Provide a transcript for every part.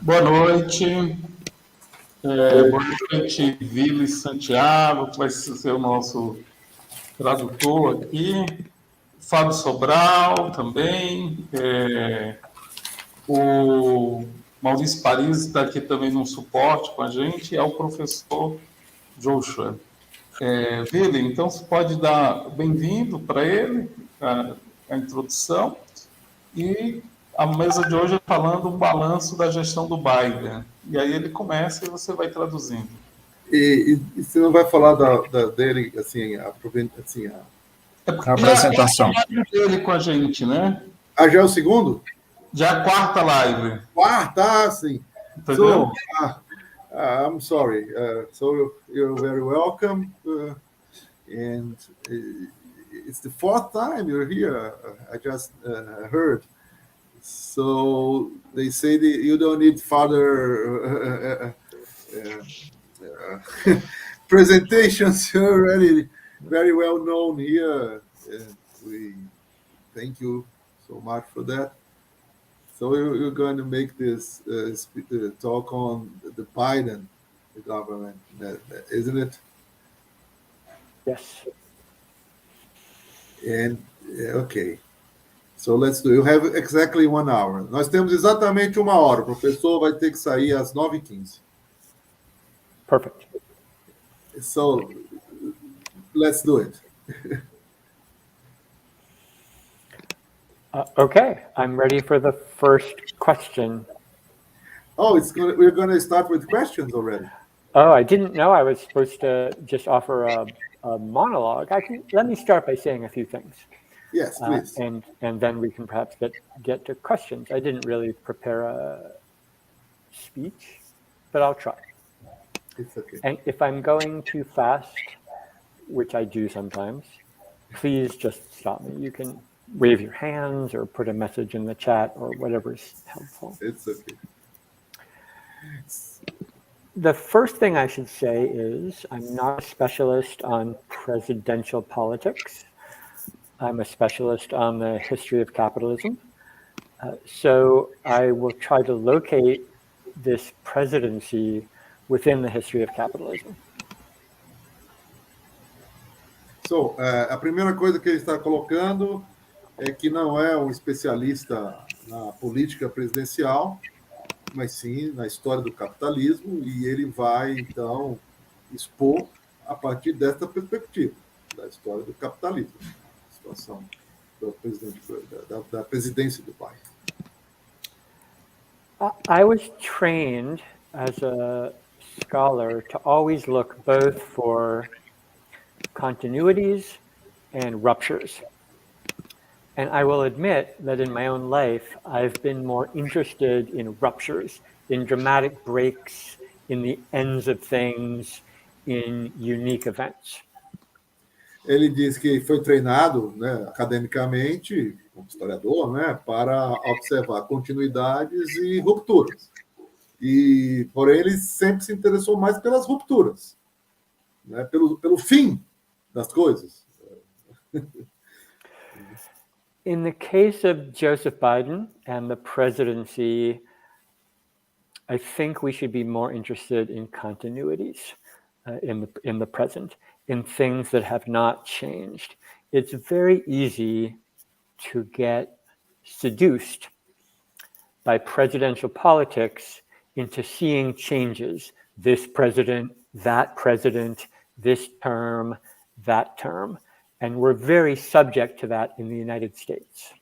Boa noite. Boa noite, Vili Santiago, que vai ser o nosso tradutor aqui. Fábio Sobral também. O Maurício Paris está aqui também no suporte com a gente. É o professor Joshua. Vili, então você pode dar bem-vindo para ele, a introdução. E a mesa de hoje é falando um balanço da gestão do Biden. E aí ele começa e você vai traduzindo. E você não vai falar dele, assim, a apresentação. Ele com a gente, né? Já é o segundo? Já é a quarta live. Quarta, sim. Entendeu? I'm sorry. So you're very welcome. And it's the fourth time you're here. I just heard. So they say that you don't need further presentations. You're already very well known here. We thank you so much for that. So you're going to make this talk on the Biden government, isn't it? Yes. And okay. So let's do. You have exactly 1 hour. Nós temos exatamente 1 hora. O professor vai ter que sair às 9h15. Perfect. So let's do it. Okay, I'm ready for the first question. Oh, we're going to start with questions already. Oh, I didn't know I was supposed to just offer a monologue. Let me start by saying a few things. Yes, please. And then we can perhaps get to questions. I didn't really prepare a speech, but I'll try. It's okay. And if I'm going too fast, which I do sometimes, please just stop me. You can wave your hands or put a message in the chat or whatever is helpful. It's okay. The first thing I should say is I'm not a specialist on presidential politics. I'm a specialist on the history of capitalism. So I will try to locate this presidency within the history of capitalism. So, a primeira coisa que ele está colocando é que não é um especialista na política presidencial, mas sim na história do capitalismo, e ele vai, então, expor a partir dessa perspectiva, da história do capitalismo, a situação da presidência do país. I was trained as a scholar to always look both for continuities and ruptures. And I will admit that in my own life, I've been more interested in ruptures, in dramatic breaks, in the ends of things, in unique events. Ele diz que foi treinado, né, academicamente, como historiador, né, para observar continuidades e rupturas. Porém, ele sempre se interessou mais pelas rupturas, né, pelo fim das coisas. In the case of Joseph Biden and the presidency, I think we should be more interested in continuities in the present, in things that have not changed. It's very easy to get seduced by presidential politics into seeing changes. This president, this term, that term. And we're very subject to that in the United States.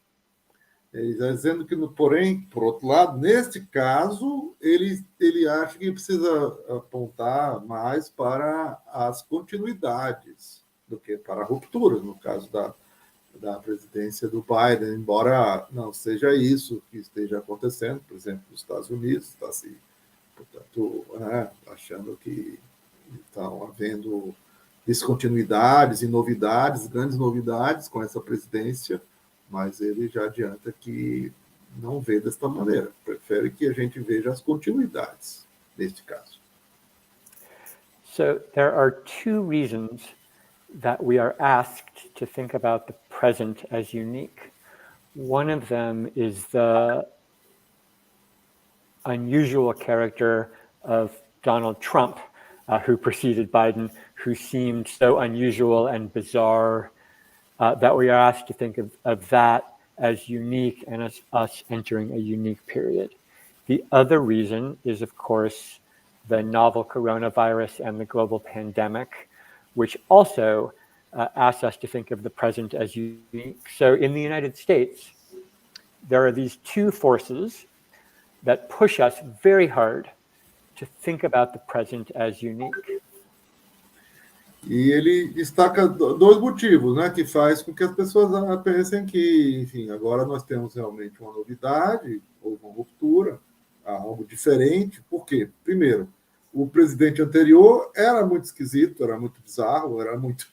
Ele está dizendo que, porém, por outro lado, neste caso, ele acha que precisa apontar mais para as continuidades do que para a ruptura, no caso da presidência do Biden, embora não seja isso que esteja acontecendo, por exemplo, nos Estados Unidos, está se, portanto, achando que estão havendo descontinuidades e novidades, grandes novidades com essa presidência, mas ele já adianta que não vê desta maneira. Prefere que a gente veja as continuidades, neste caso. So there are two reasons that we are asked to think about the present as unique. One of them is the unusual character of Donald Trump, who preceded Biden, who seemed so unusual and bizarre that we are asked to think of that as unique and as us entering a unique period. The other reason is, of course, the novel coronavirus and the global pandemic, which also asks us to think of the present as unique. So in the United States, there are these two forces that push us very hard to think about the present as unique. E ele destaca dois motivos, né, que faz com que as pessoas pensem que, enfim, agora nós temos realmente uma novidade, ou uma ruptura, algo diferente. Por quê? Primeiro, o presidente anterior era muito esquisito, era muito bizarro, era muito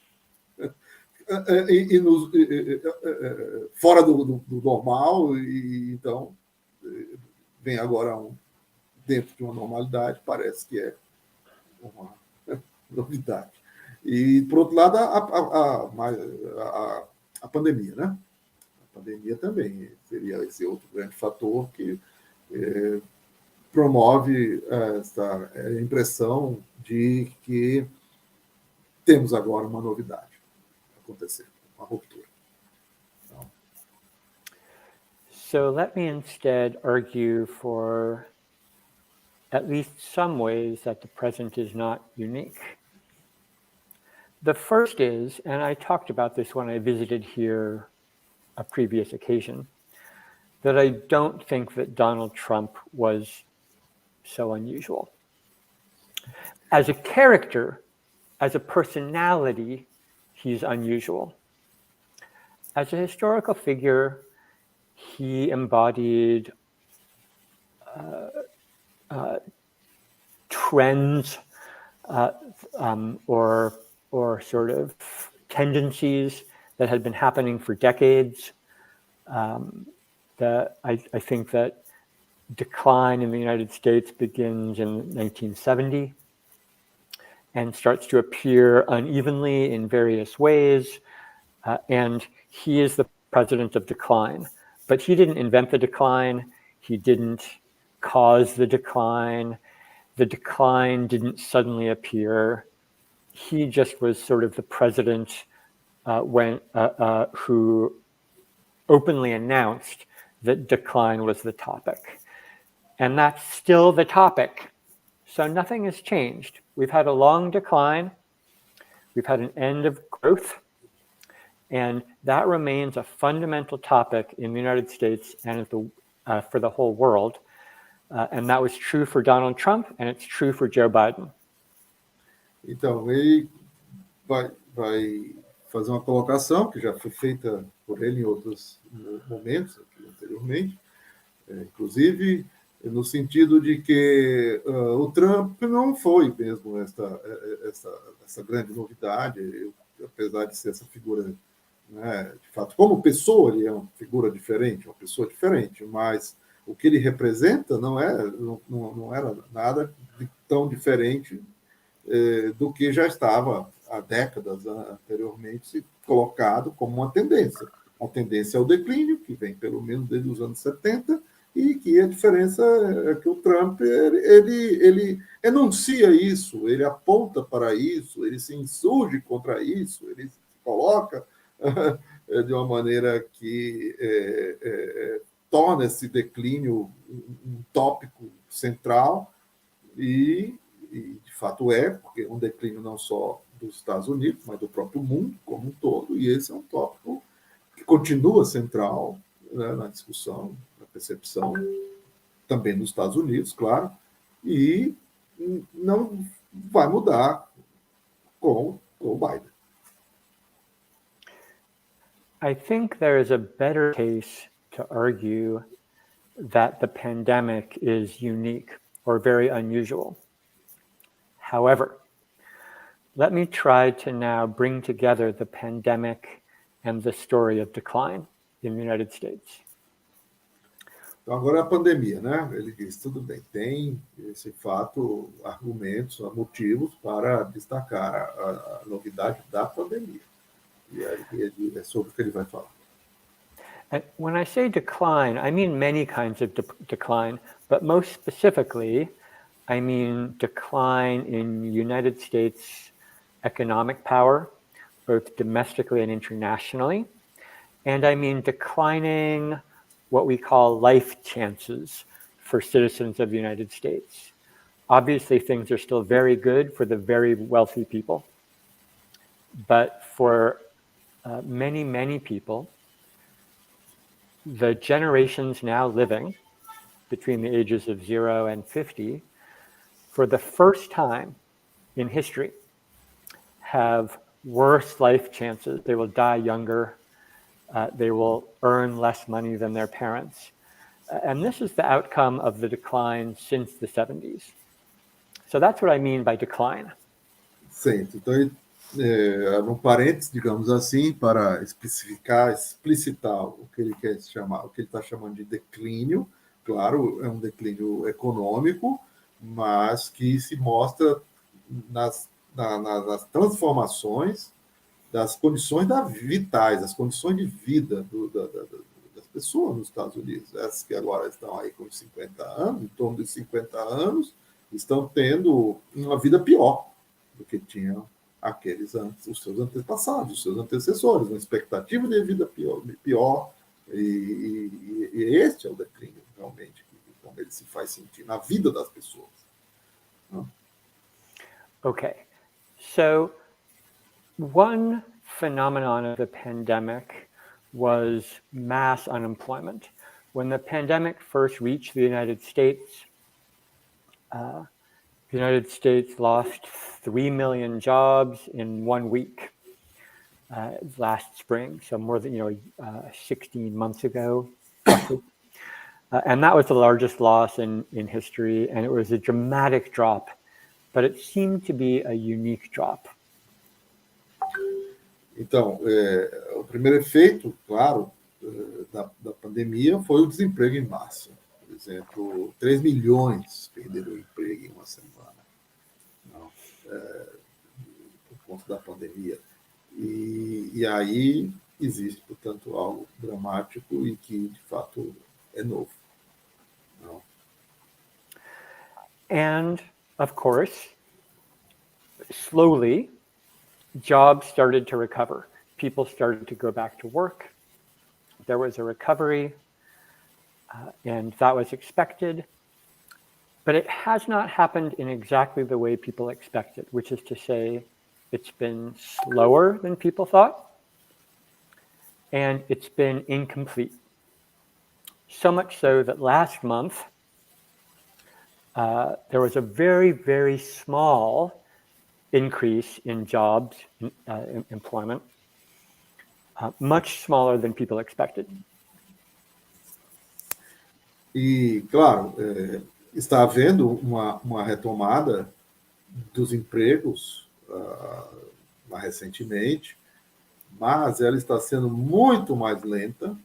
fora do normal, e então vem agora dentro de uma normalidade, parece que é uma novidade. E, por outro lado, a pandemia, né? A pandemia também seria esse outro grande fator que promove essa impressão de que temos agora uma novidade acontecendo, uma ruptura. Então, so let me instead argue for at least some ways that the present is not unique. The first is, and I talked about this when I visited here a previous occasion, that I don't think that Donald Trump was so unusual. As a character, as a personality, he's unusual. As a historical figure, he embodied trends or sort of tendencies that had been happening for decades. I think that decline in the United States begins in 1970 and starts to appear unevenly in various ways. And he is the president of decline. But he didn't invent the decline. He didn't cause the decline. The decline didn't suddenly appear. He just was sort of the president who openly announced that decline was the topic. And that's still the topic. So nothing has changed. We've had a long decline. We've had an end of growth. And that remains a fundamental topic in the United States and for the whole world. And that was true for Donald Trump, and it's true for Joe Biden. Então, ele vai fazer uma colocação que já foi feita por ele em outros momentos, aqui anteriormente, inclusive no sentido de que o Trump não foi mesmo essa grande novidade, apesar de ser essa figura, né, de fato, como pessoa, ele é uma figura diferente, uma pessoa diferente, mas o que ele representa não era nada tão diferente do que já estava há décadas anteriormente colocado como uma tendência. A tendência é o declínio, que vem pelo menos desde os anos 70, e que a diferença é que o Trump ele enuncia isso, ele aponta para isso, ele se insurge contra isso, ele se coloca de uma maneira que torna esse declínio um tópico central e de fato porque é um declínio não só dos Estados Unidos, mas do próprio mundo como um todo, e esse é um tópico que continua central, né, na discussão, na percepção, também nos Estados Unidos, claro, e não vai mudar com o Biden. I think there is a better case to argue that the pandemic is unique or very unusual. However, let me try to now bring together the pandemic and the story of decline in the United States. Então, agora a pandemia, né? Ele diz, tudo bem, tem esse fato, argumentos, motivos para destacar a novidade da pandemia. E aí é sobre o que ele vai falar. And when I say decline, I mean many kinds of decline, but most specifically, I mean decline in United States economic power, both domestically and internationally. And I mean declining what we call life chances for citizens of the United States. Obviously, things are still very good for the very wealthy people. But for many, many people, the generations now living between the ages of 0 and 50, for the first time in history, have worse life chances. They will die younger. They will earn less money than their parents. And this is the outcome of the decline since the 70s. So that's what I mean by decline. Certo. Então, um parênteses, digamos assim, para explicitar o que ele quer chamar, o que ele está chamando de declínio. Claro, é um declínio econômico, mas que se mostra nas transformações das condições vitais, das condições de vida das pessoas nos Estados Unidos. Essas que agora estão aí com 50 anos, em torno de 50 anos, estão tendo uma vida pior do que tinham aqueles os seus antepassados, os seus antecessores, uma expectativa de vida pior e este é o declínio, realmente, como ele se faz sentir na vida das pessoas. Okay, so one phenomenon of the pandemic was mass unemployment. When the pandemic first reached the United States lost 3 million jobs in 1 week last spring, so more than 16 months ago. And that was the largest loss in history, and it was a dramatic drop, but it seemed to be a unique drop. Então, o primeiro efeito, claro, da pandemia foi o desemprego em massa. Por exemplo, 3 milhões perderam o emprego em uma semana, por conta da pandemia. E aí existe, portanto, algo dramático e que, de fato, é novo. Não? And, of course, slowly, jobs started to recover. People started to go back to work. There was a recovery, and that was expected. But it has not happened in exactly the way people expected, which is to say, it's been slower than people thought, and it's been incomplete. So much so that last month, there was a very, very small increase in jobs, employment, much smaller than people expected. E, claro, está havendo uma retomada dos empregos mais recentemente, mas ela está sendo muito mais lenta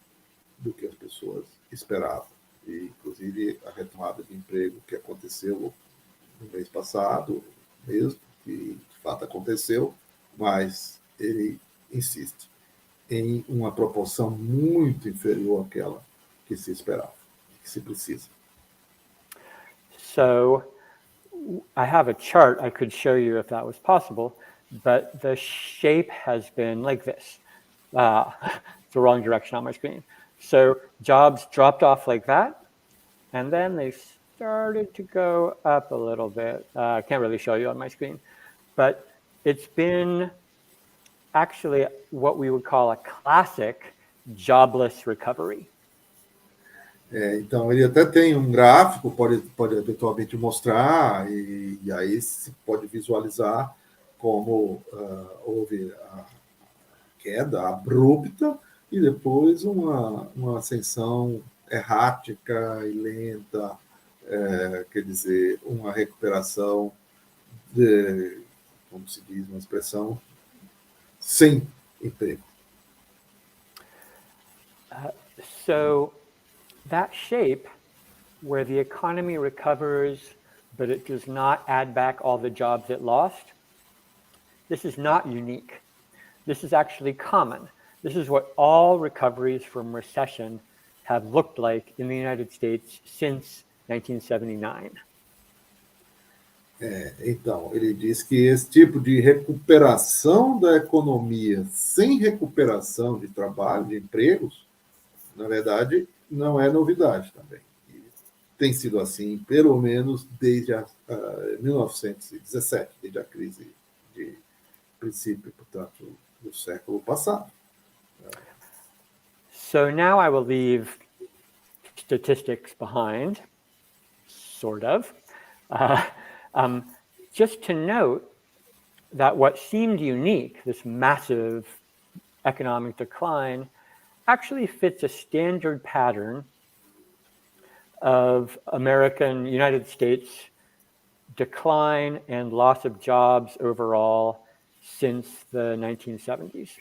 do que as pessoas esperavam. E, inclusive, a retomada de emprego que aconteceu no mês passado mesmo, que de fato aconteceu, mas ele insiste em uma proporção muito inferior àquela que se esperava, que se precisa. So I have a chart I could show you if that was possible, but the shape has been like this. It's the wrong direction on my screen. So jobs dropped off like that, and then they started to go up a little bit. I can't really show you on my screen, but it's been actually what we would call a classic jobless recovery. Então, ele até tem um gráfico, pode eventualmente mostrar, e aí se pode visualizar como houve a queda abrupta e depois uma ascensão errática e lenta, quer dizer, uma recuperação, como se diz, uma expressão, sem emprego. So that shape, where the economy recovers, but it does not add back all the jobs it lost, this is not unique. This is actually common. This is what all recoveries from recession have looked like in the United States since 1979. Então, ele diz que esse tipo de recuperação da economia sem recuperação de trabalho, de empregos, na verdade, não é novidade também. E tem sido assim, pelo menos desde 1917, desde a crise de princípio, portanto, do século passado. So now I will leave statistics behind, sort of. Just to note that what seemed unique, this massive economic decline, actually fits a standard pattern of United States decline and loss of jobs overall since the 1970s.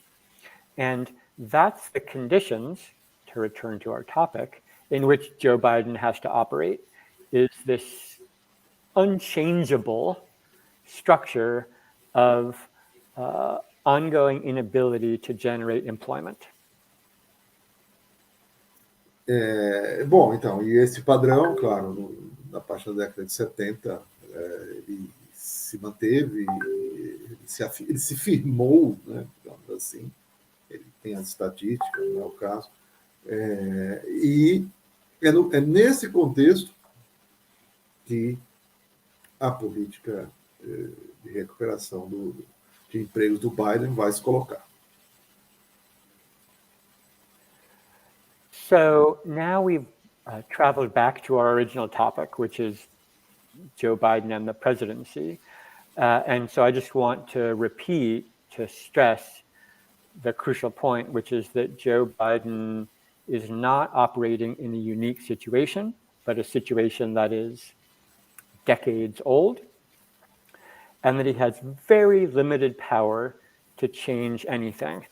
And that's the conditions, to return to our topic, in which Joe Biden has to operate, is this unchangeable structure of ongoing inability to generate employment. Bom, então, e esse padrão, claro, na parte da década de 70, ele se manteve, ele se firmou, né, digamos assim, ele tem as estatísticas, não é o caso, e é nesse contexto que a política de recuperação de empregos do Biden vai se colocar. So now we've traveled back to our original topic, which is Joe Biden and the presidency. And so I just want to repeat, to stress the crucial point, which is that Joe Biden is not operating in a unique situation, but a situation that is decades old, and that he has very limited power to change anything,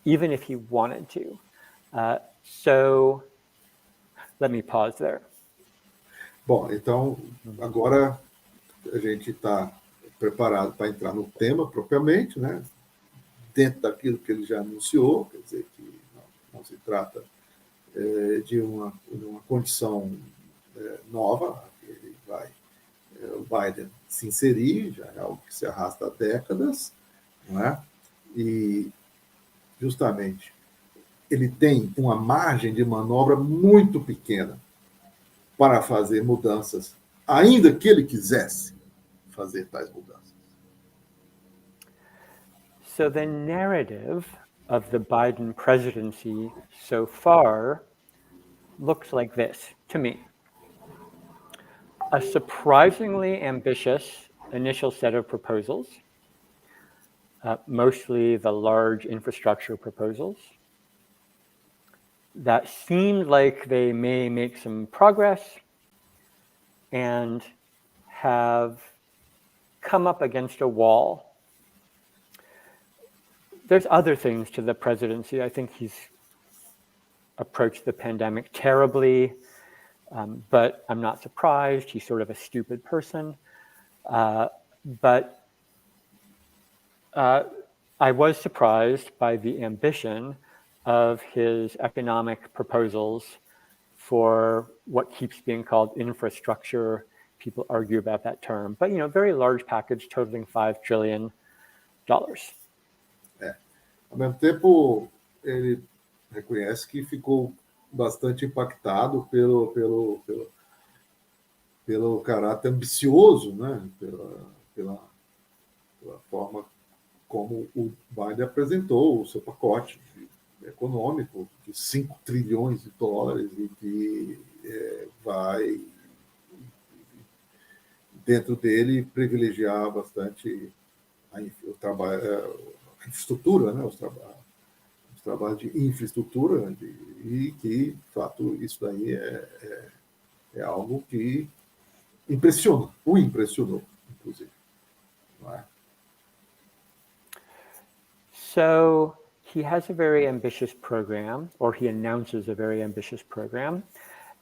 even if he wanted to. So let me pause there. Bom, então, agora a gente está preparado para entrar no tema propriamente, né? Dentro daquilo que ele já anunciou, quer dizer que não se trata de uma condição nova, o Biden se inserir, já é algo que se arrasta há décadas, não é? E, justamente, ele tem uma margem de manobra muito pequena para fazer mudanças, ainda que ele quisesse fazer tais mudanças. So the narrative of the Biden presidency so far looks like this to me. A surprisingly ambitious initial set of proposals, mostly the large infrastructure proposals, that seemed like they may make some progress and have come up against a wall. There's other things to the presidency. I think he's approached the pandemic terribly, but I'm not surprised. He's sort of a stupid person. But I was surprised by the ambition of his economic proposals for what keeps being called infrastructure. People argue about that term, but very large package totaling $5 trillion. Ao mesmo tempo, ele reconhece que ficou bastante impactado pelo caráter ambicioso, né? pela forma como o Biden apresentou o seu pacote econômico de $5 trilhões e que vai, dentro dele, privilegiar bastante o trabalho, a infraestrutura, né? os trabalhos de infraestrutura, e que, de fato, isso daí é algo que o impressionou, inclusive. Não é? So he has a very ambitious program, or he announces a very ambitious program.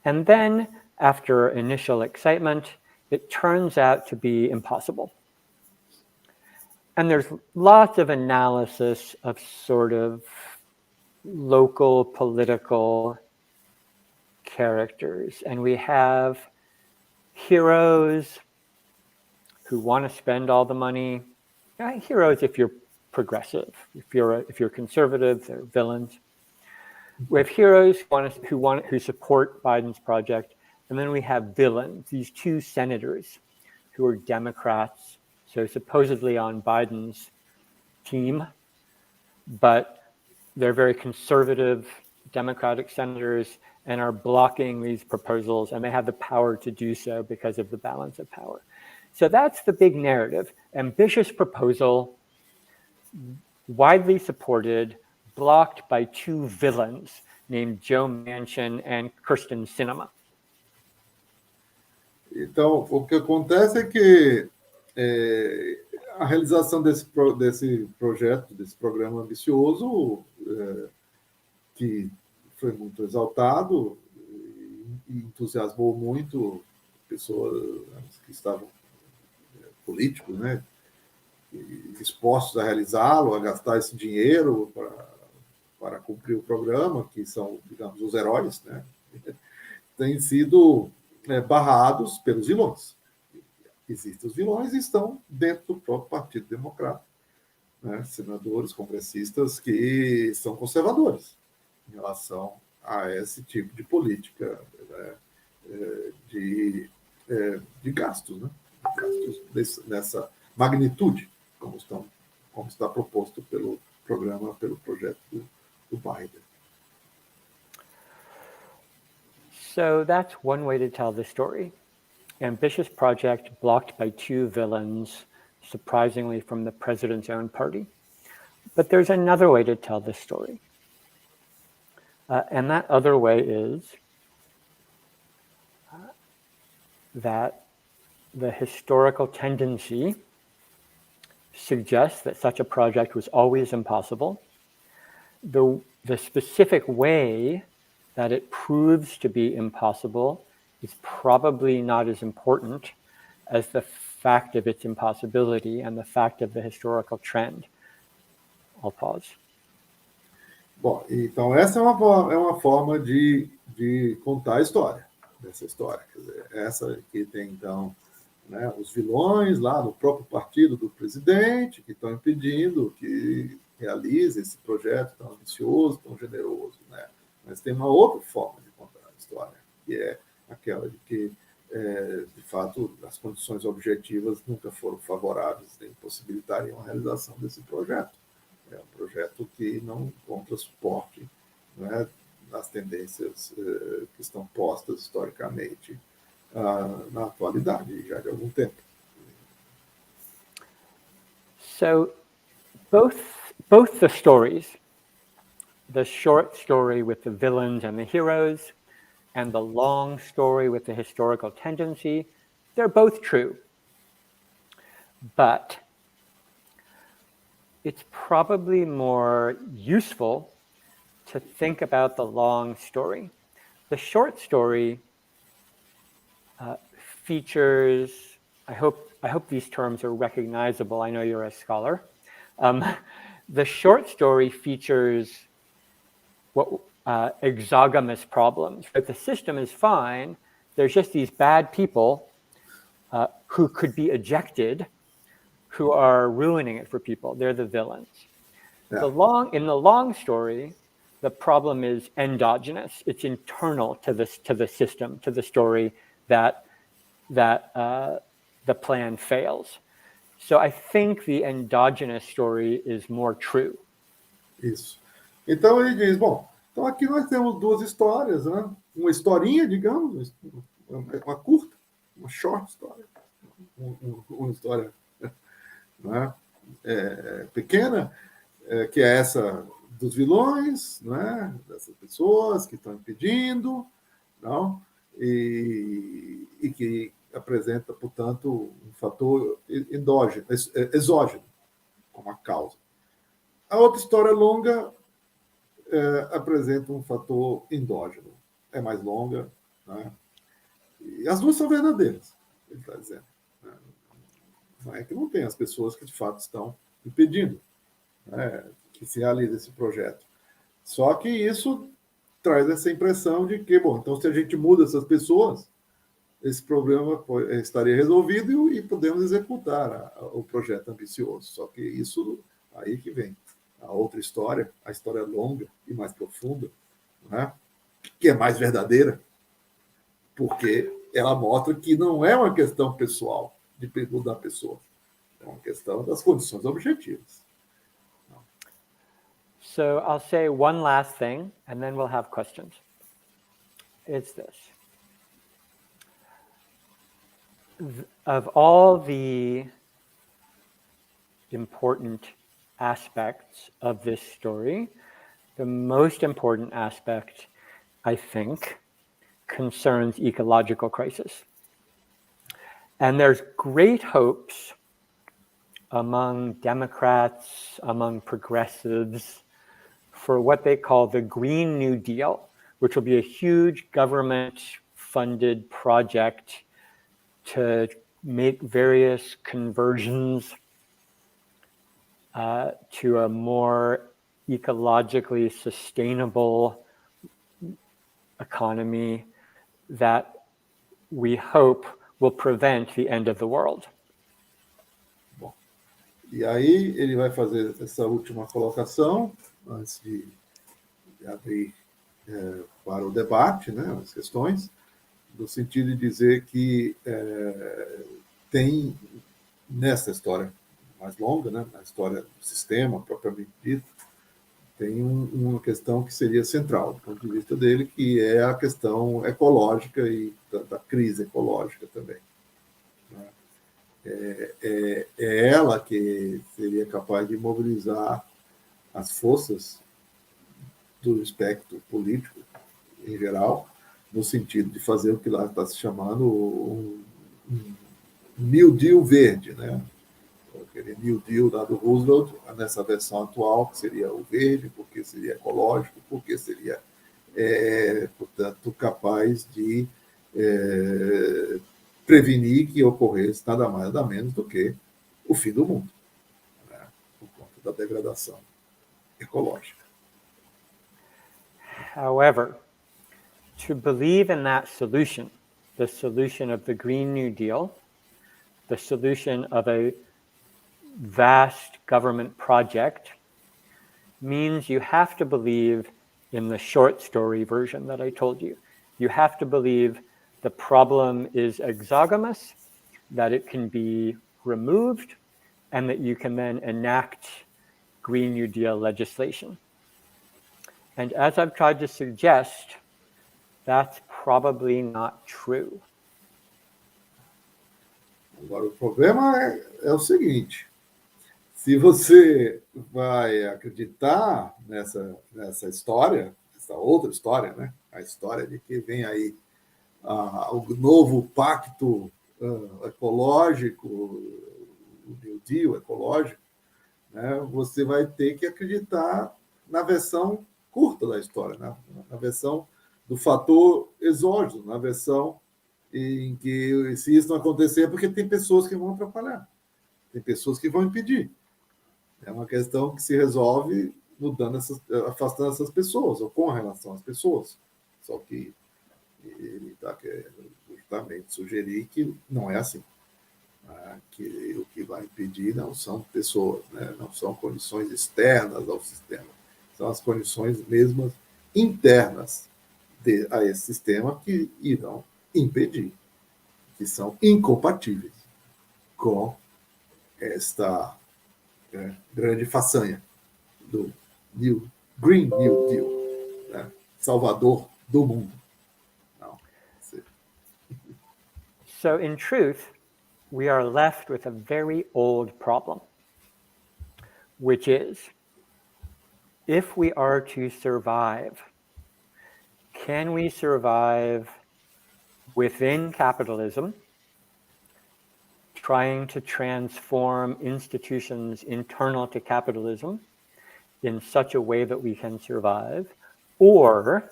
And then, after initial excitement, it turns out to be impossible. And there's lots of analysis of sort of local political characters. And we have heroes who want to spend all the money. Heroes if you're progressive. If you're conservative, they're villains. We have heroes who support Biden's project, and then we have villains, these two senators who are Democrats, so supposedly on Biden's team, but they're very conservative Democratic senators and are blocking these proposals, and they have the power to do so because of the balance of power. So that's the big narrative. Ambitious proposal, widely supported, blocked by two villains named Joe Manchin and Kyrsten Sinema. Então, o que acontece é que a realização desse projeto, desse programa ambicioso, que foi muito exaltado e entusiasmou muito pessoas que estavam políticos, né, dispostos a realizá-lo, a gastar esse dinheiro para cumprir o programa, que são, digamos, os heróis, né, têm sido barrados pelos vilões. Existem os vilões e estão dentro do próprio Partido Democrata, né, senadores, congressistas que são conservadores em relação a esse tipo de política, né, de gastos, né, gastos nessa magnitude, como está proposto pelo projeto do Biden. So that's one way to tell the story. Ambitious project blocked by two villains, surprisingly from the president's own party. But there's another way to tell the story. And that other way is that the historical tendency suggests that such a project was always impossible. The specific way that it proves to be impossible is probably not as important as the fact of its impossibility and the fact of the historical trend. I'll pause. Bom, então essa é uma forma de contar a história, dessa história. Quer dizer, essa que tem, então, né, os vilões lá no próprio partido do presidente, que estão impedindo que realize esse projeto tão ambicioso, tão generoso, né? Mas tem uma outra forma de contar a história, que é aquela de que, de fato, as condições objetivas nunca foram favoráveis, nem possibilitariam a realização desse projeto. É um projeto que não encontra suporte, né, nas tendências que estão postas historicamente na atualidade, já de algum tempo. So, both the stories, the short story with the villains and the heroes, and the long story with the historical tendency, they're both true. But it's probably more useful to think about the long story. The short story features, I hope these terms are recognizable. I know you're a scholar. The short story features what exogamous problems. But the system is fine. There's just these bad people who could be ejected, who are ruining it for people. They're the villains. Yeah. In the long story, the problem is endogenous. It's internal to the system, to the story that the plan fails. So I think the endogenous story is more true. Isso. Então ele diz, bom, então aqui nós temos duas histórias, né? Uma historinha, digamos, uma curta, uma short story, uma história, né, pequena, que é essa dos vilões, né, dessas pessoas que estão impedindo, não? E que apresenta, portanto, um fator exógeno como a causa. A outra história longa apresenta um fator endógeno, é mais longa, né? E as duas são verdadeiras, ele está dizendo. Não é que não tem as pessoas que, de fato, estão impedindo, né, que se realize esse projeto. Só que isso traz essa impressão de que, bom, então se a gente muda essas pessoas, esse problema estaria resolvido e podemos executar o projeto ambicioso. Só que isso, aí que vem a outra história, a história longa e mais profunda, né? Que é mais verdadeira, porque ela mostra que não é uma questão pessoal de mudar a pessoa, é uma questão das condições objetivas. So I'll say one last thing, and then we'll have questions. It's this. Of all the important aspects of this story, the most important aspect, I think, concerns ecological crisis. And there's great hopes among Democrats, among progressives, for what they call the Green New Deal, which will be a huge government-funded project to make various conversions to a more ecologically sustainable economy that we hope will prevent the end of the world. Bom, e aí ele vai fazer essa última colocação, antes de abrir para o debate, né, as questões, no sentido de dizer que tem, nessa história mais longa, né, na história do sistema propriamente dito, tem uma questão que seria central, do ponto de vista dele, que é a questão ecológica e da crise ecológica também. É ela que seria capaz de mobilizar as forças do espectro político em geral, no sentido de fazer o que lá está se chamando um New Deal verde, né? Aquele New Deal lá do Roosevelt, nessa versão atual, que seria o verde, porque seria ecológico, porque seria, portanto, capaz de prevenir que ocorresse nada mais, nada menos do que o fim do mundo, né? Por conta da degradação ecológica. However, to believe in that solution, the solution of the Green New Deal, the solution of a vast government project, means you have to believe in the short story version that I told you. You have to believe the problem is exogamous, that it can be removed, and that you can then enact Green New Deal legislation. And as I've tried to suggest, that's probably not true. Agora, o problema é o seguinte: se você vai acreditar nessa história, essa outra história, né? A história de que vem aí o novo pacto ecológico, o New Deal ecológico, né? Você vai ter que acreditar na versão curta da história, né? Na versão do fator exógeno, na versão em que, se isso não acontecer, é porque tem pessoas que vão atrapalhar, tem pessoas que vão impedir. É uma questão que se resolve mudando afastando essas pessoas, ou com relação às pessoas. Só que ele está querendo justamente sugerir que não é assim. Que o que vai impedir não são pessoas, né? Não são condições externas ao sistema, são as condições mesmas internas a esse sistema que irão impedir, que são incompatíveis com esta grande façanha do Green New Deal, né? Salvador do mundo. Não. So in truth, we are left with a very old problem, which is, if we are to survive, can we survive within capitalism, trying to transform institutions internal to capitalism in such a way that we can survive? Or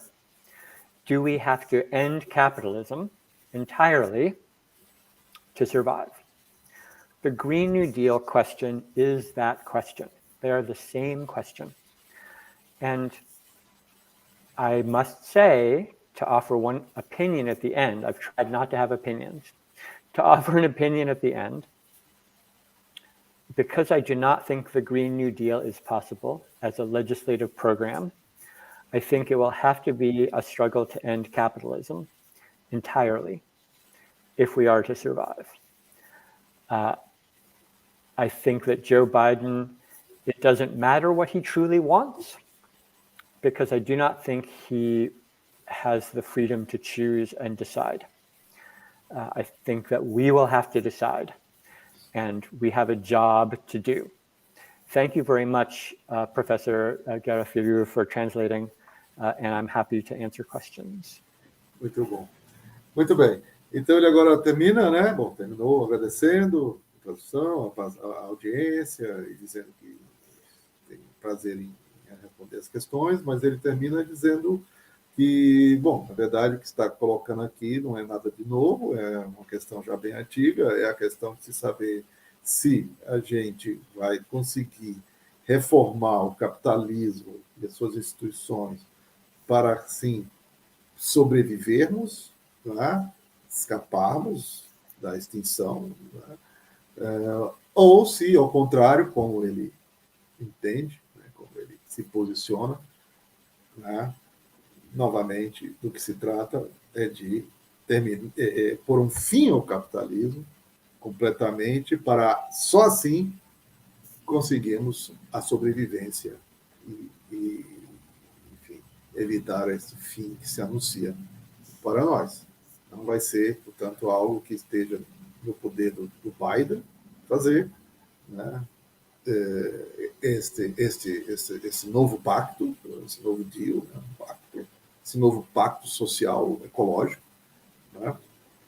do we have to end capitalism entirely to survive? The Green New Deal question is that question. They are the same question. And I must say, to offer one opinion at the end, I've tried not to have opinions, to offer an opinion at the end, because I do not think the Green New Deal is possible as a legislative program, I think it will have to be a struggle to end capitalism entirely if we are to survive. I think that Joe Biden, it doesn't matter what he truly wants, because I do not think he has the freedom to choose and decide. I think that we will have to decide, and we have a job to do. Thank you very much, Professor Garofalo, for translating, and I'm happy to answer questions. Muito bom. Muito bem. Então ele agora termina, né? Bom, terminou agradecendo a tradução, a audiência e dizendo que tem prazer em responder as questões, mas ele termina dizendo que, bom, na verdade o que está colocando aqui não é nada de novo, é uma questão já bem antiga, é a questão de se saber se a gente vai conseguir reformar o capitalismo e as suas instituições para, assim, sobrevivermos, né? Escaparmos da extinção, né? Ou se, ao contrário, como ele entende, né? Como ele se posiciona, né? Novamente, do que se trata é de pôr um fim ao capitalismo completamente, para só assim conseguirmos a sobrevivência e enfim, evitar esse fim que se anuncia para nós. Não vai ser, portanto, algo que esteja no poder do Biden fazer, né? Esse novo pacto, esse novo deal, né? Esse novo pacto social ecológico, né?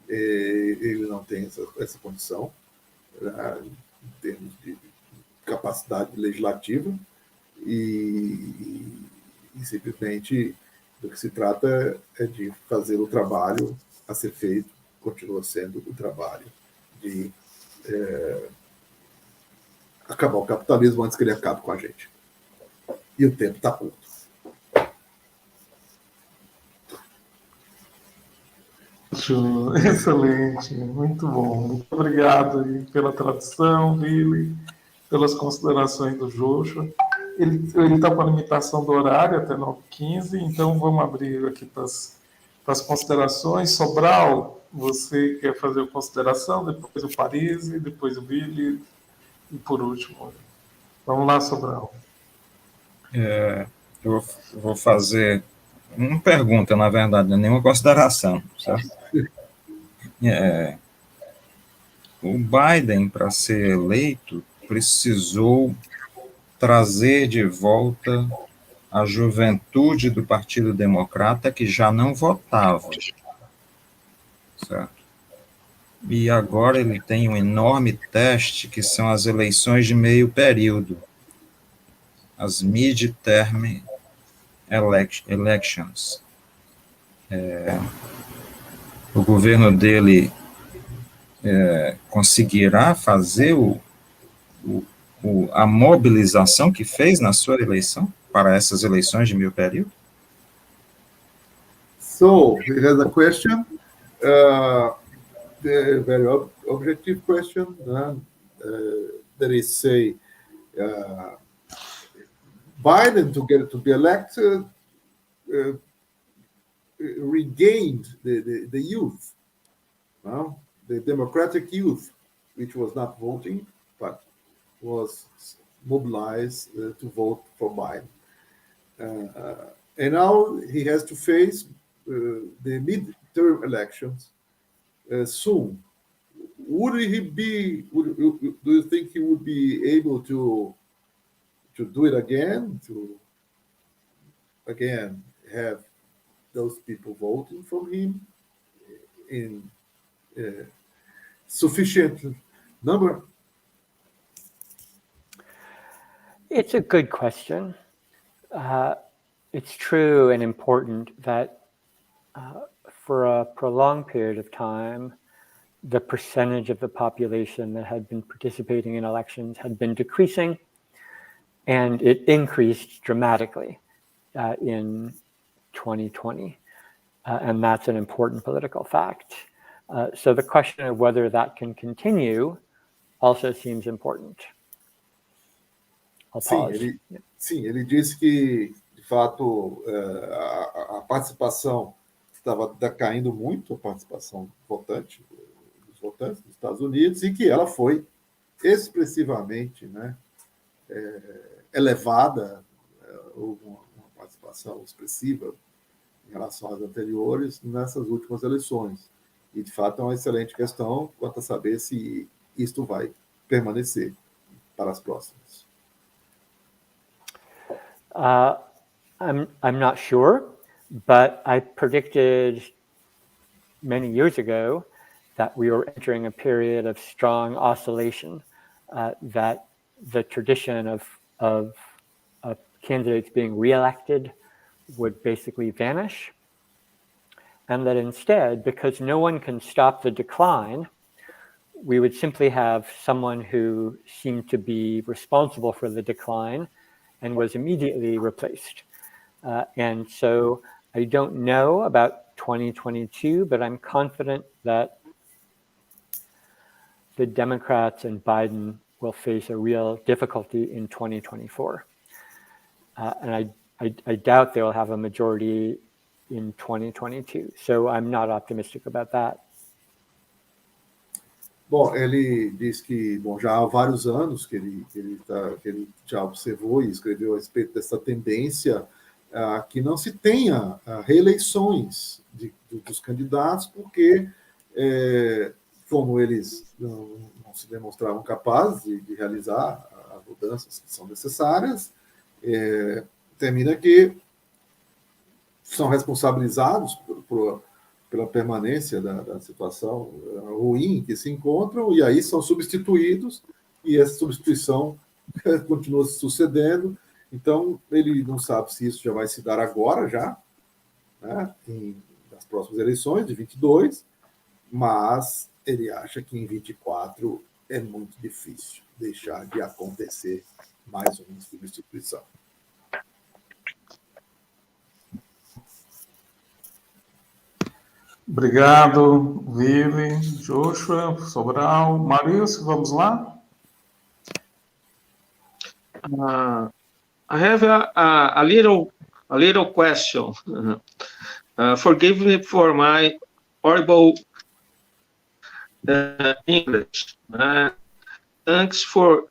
Ele não tem essa condição, né? Em termos de capacidade legislativa, e simplesmente do que se trata é de fazer o trabalho a ser feito, continua sendo o trabalho de acabar o capitalismo antes que ele acabe com a gente. E o tempo está curto. Excelente, muito bom. Muito obrigado pela tradução, Billy, pelas considerações do Joshua. Ele está com a limitação do horário até 9h15, então vamos abrir aqui para as considerações. Sobral, você quer fazer a consideração, depois o Paris, depois o Billy, e por último. Vamos lá, Sobral. Eu vou fazer uma pergunta, na verdade, nenhuma consideração, certo? O Biden, para ser eleito, precisou trazer de volta a juventude do Partido Democrata que já não votava, certo? E agora ele tem um enorme teste, que são as eleições de meio período, as mid-term elections. O governo dele conseguirá fazer a mobilização que fez na sua eleição para essas eleições de meio período? So, he has a question, the very objective question, that is, say, Biden, to be elected, regained the youth, the democratic youth, which was not voting, but was mobilized to vote for Biden. And now he has to face the midterm elections soon. Do you think he would be able to do it again, to again have those people voting for him in sufficient number? It's a good question. It's true and important that for a prolonged period of time, the percentage of the population that had been participating in elections had been decreasing, and it increased dramatically in 2020. And that's an important political fact. So the question of whether that can continue also seems important. I'll pause. Sim, ele disse que, de fato, a participação estava decaindo muito, a participação votante, dos votantes dos Estados Unidos, e que ela foi expressivamente, né, elevada, houve uma participação expressiva em relação às anteriores nessas últimas eleições. E, de fato, é uma excelente questão quanto a saber se isto vai permanecer para as próximas. I'm not sure, but I predicted many years ago that we were entering a period of strong oscillation, that the tradition of candidates being reelected would basically vanish, and that instead, because no one can stop the decline, we would simply have someone who seemed to be responsible for the decline and was immediately replaced. And so I don't know about 2022, but I'm confident that the Democrats and Biden will face a real difficulty in 2024. And I doubt they will have a majority in 2022. So I'm not optimistic about that. Bom, ele diz que, bom, já há vários anos que ele já observou e escreveu a respeito dessa tendência que não se tenha reeleições dos candidatos, porque, como eles não se demonstravam capazes de realizar as mudanças que são necessárias, termina que são responsabilizados pela permanência da situação ruim em que se encontram, e aí são substituídos, e essa substituição continua se sucedendo. Então, ele não sabe se isso já vai se dar agora, já, né, nas próximas eleições de 22, mas ele acha que em 24 é muito difícil deixar de acontecer mais uma substituição. Obrigado, Vivi, Joshua, Sobral. Maurício, vamos lá? I have a little question. Forgive me for my horrible English. Thanks for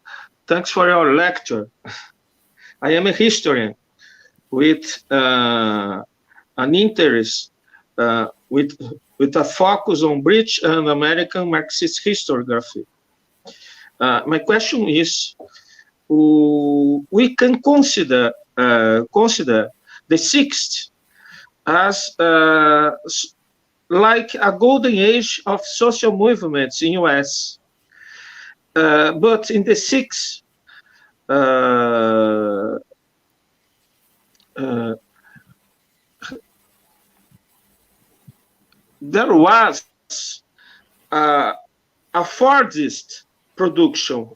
your lecture. I am a historian with an interest with a focus on British and American Marxist historiography. My question is, we can consider the 60s as like a golden age of social movements in US, but in the 60s, there was a Fordist production,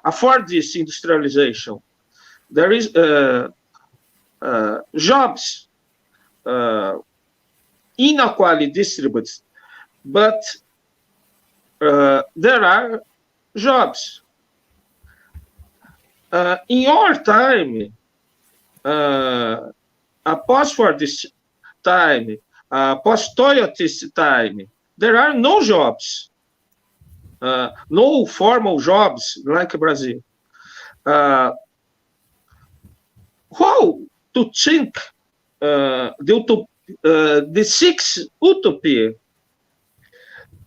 a Fordist industrialization. There is jobs inequally distributed, but there are jobs. In your time, a post-Fordist time, post-Toyotist time, there are no jobs, no formal jobs like Brazil. How to think the sixth utopia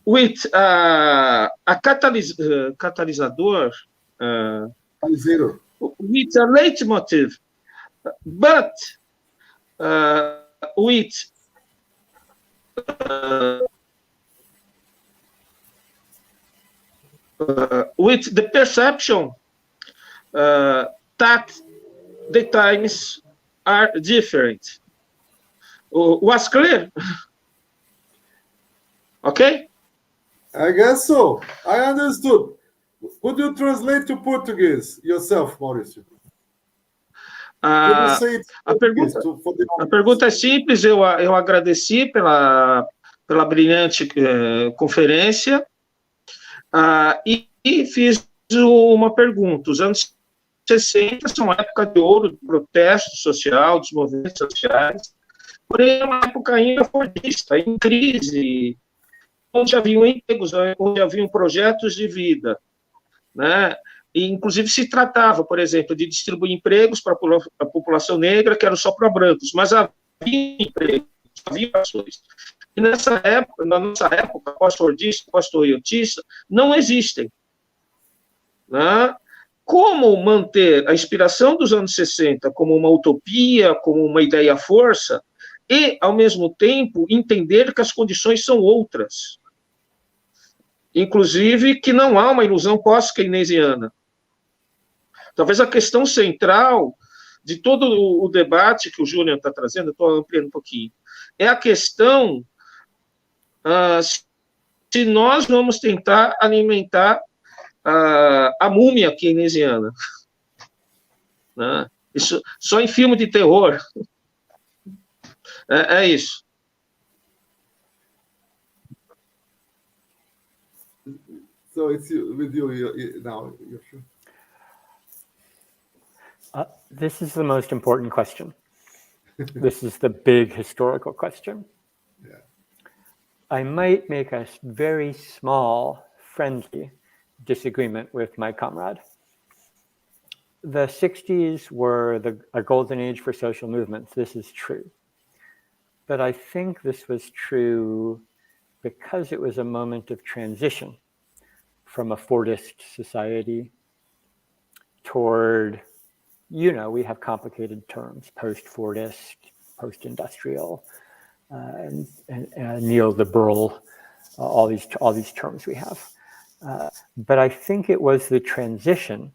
with a catalisador, with a leitmotiv, but with the perception that the times are different. Was clear? Okay? I guess so. I understood. Could you translate to Portuguese yourself, Maurício? A pergunta é simples, eu agradeci pela brilhante conferência e fiz uma pergunta. Os anos 60 são uma época de ouro do protesto social, dos movimentos sociais, porém é uma época ainda fordista, em crise, onde haviam empregos, onde haviam projetos de vida, né? E, inclusive, se tratava, por exemplo, de distribuir empregos para a população negra, que eram só para brancos, mas havia empregos, havia ações. E nessa época, na nossa época, pós-fordista, pós-toyotista, não existem. Né? Como manter a inspiração dos anos 60 como uma utopia, como uma ideia-força, e, ao mesmo tempo, entender que as condições são outras. Inclusive, que não há uma ilusão pós-keynesiana. Talvez a questão central de todo o debate que o Júnior está trazendo, eu estou ampliando um pouquinho, é a questão se nós vamos tentar alimentar a múmia keynesiana. Né? Isso, só em filme de terror. É isso. So it's with you now. This is the most important question. This is the big historical question. Yeah. I might make a very small, friendly disagreement with my comrade. The 60s were a golden age for social movements. This is true. But I think this was true because it was a moment of transition from a Fordist society toward, we have complicated terms, post-Fordist, post-industrial, and neoliberal, all these terms we have. But I think it was the transition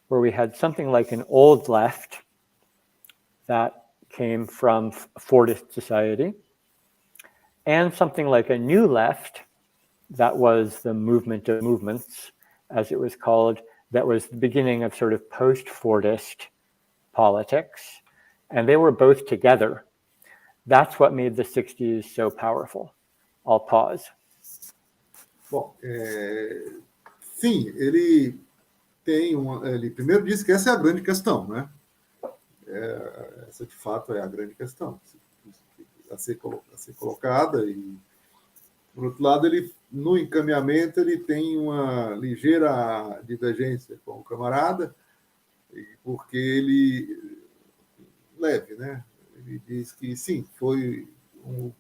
where we had something like an old left that came from Fordist society, and something like a new left that was the movement of movements, as it was called, that was the beginning of sort of post-Fordist politics, and they were both together. That's what made the 60s so powerful. I'll pause. Bom, sim, ele tem ele primeiro disse que essa é a grande questão, né? Essa, de fato, é a grande questão a ser colocada. E, por outro lado, ele, no encaminhamento, ele tem uma ligeira divergência com o camarada, porque ele leve, né? Ele diz que, sim, foi um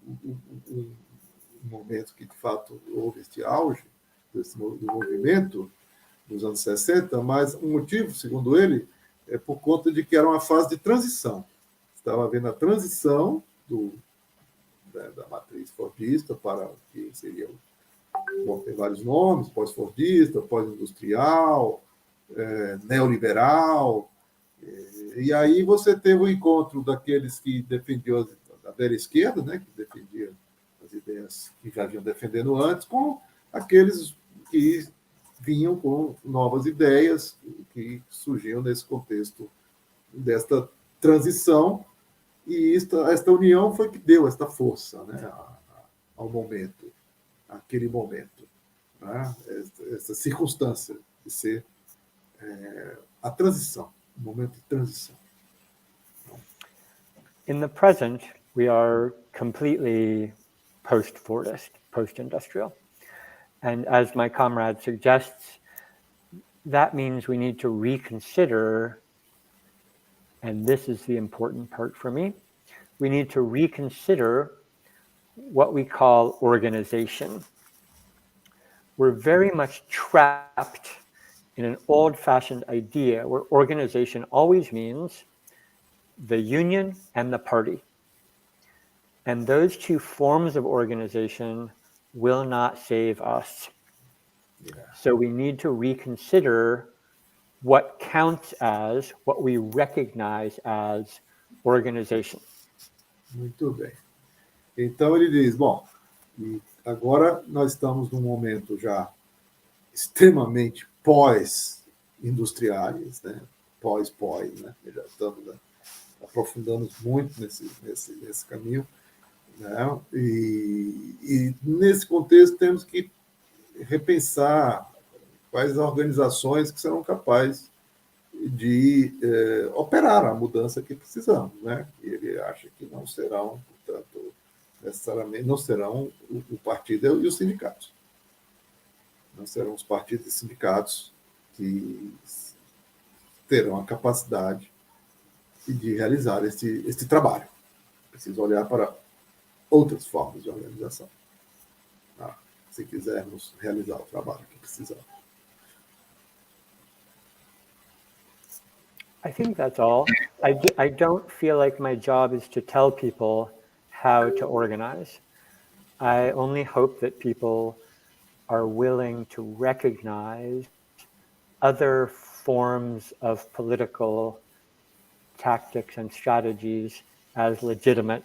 momento que, de fato, houve este auge do movimento dos anos 60, mas o motivo, segundo ele, é por conta de que era uma fase de transição. Estava havendo a transição da matriz fordista para o que seria, tem vários nomes, pós-fordista, pós-industrial, neoliberal, e aí você teve o encontro daqueles que defendiam a velha esquerda, né, que defendia as ideias que já vinham defendendo antes, com aqueles que vinham com novas ideias que surgiam nesse contexto desta transição, e esta união foi que deu esta força, né, ao momento, àquele momento, né, essa circunstância de ser a transição, um momento de transição. In the present, we are completely post-Fordist, post-industrial. And as my comrade suggests, that means we need to reconsider, and this is the important part for me, we need to reconsider what we call organization. We're very much trapped in an old-fashioned idea where organization always means the union and the party. And those two forms of organization will not save us. Yeah. So we need to reconsider what counts as, what we recognize as organization. Muito bem. Então ele diz, bom, agora nós estamos num momento já extremamente pós-industriais, né? pós, né? Já estamos, né, aprofundamos muito nesse caminho, né? E nesse contexto temos que repensar quais organizações que serão capazes de operar a mudança que precisamos, né? E ele acha que não serão, portanto, necessariamente, não serão o partido e os sindicatos. Não serão os partidos e sindicatos que terão a capacidade de realizar este trabalho. Preciso olhar para outras formas de organização, tá? Se quisermos realizar o trabalho que precisamos. I think that's all. I don't feel like my job is to tell people how to organize. I only hope that people are willing to recognize other forms of political tactics and strategies as legitimate